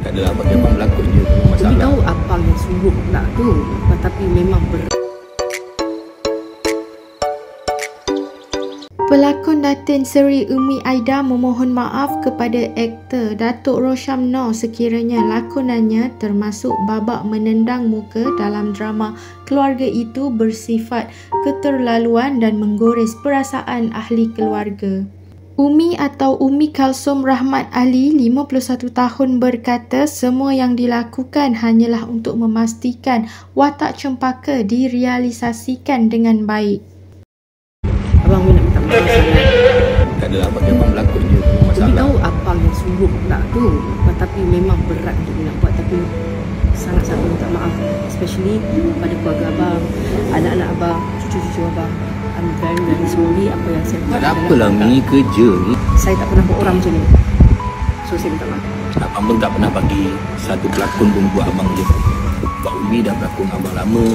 Tak adalah bagi abang berlakon je, masalah. Umi tahu abang yang sungguh tak tu, tapi memang berat. Pelakon Datin Seri Umi Aida memohon maaf kepada aktor Datuk Rosyamno sekiranya lakonannya termasuk babak menendang muka dalam drama Keluarga Itu bersifat keterlaluan dan menggores perasaan ahli keluarga. Umi atau Umi Kalsum Rahmat Ali, 51 tahun berkata semua yang dilakukan hanyalah untuk memastikan watak cempaka direalisasikan dengan baik. Abang minta maaf sangat. Tak adalah bagi abang berlakon je, Umi masalah. tahu abang yang sungguh tak tu, tapi memang berat untuk nak buat. Tapi sangat-sangat minta maaf, especially pada keluarga abang, anak-anak abang, cucu-cucu abang. I'm very sorry apa yang saya buat. Tak ada apalah, ni kerja ni. Saya tak pernah buat orang macam ni, so saya minta maaf. Abang pun tak pernah bagi satu pelakon pun buat abang je. Sebab Umi dah berlakon abang lama,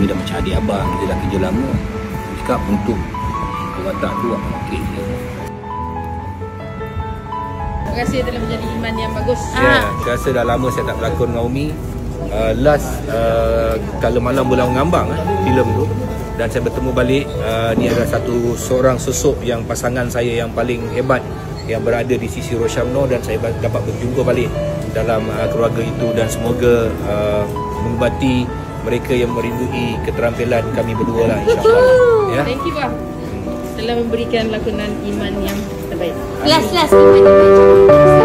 Umi dah macam adik abang, dia dah kerja lama. Cakap untuk watak tu abang okey je. Terima kasih telah menjadi iman yang bagus. Ya, saya rasa dah lama saya tak berlakon dengan Umi. Last Kala Malam Bulan Mengambang filem tu, dan saya bertemu balik. Ni adalah seorang sosok yang pasangan saya yang paling hebat yang berada di sisi Rosyamno, dan saya dapat berjumpa balik dalam Keluarga Itu, dan semoga mengubati mereka yang merindui keterampilan kami berdua lah, insyaAllah. Ya. Thank you bang telah memberikan lakonan iman yang terbaik. Last iman.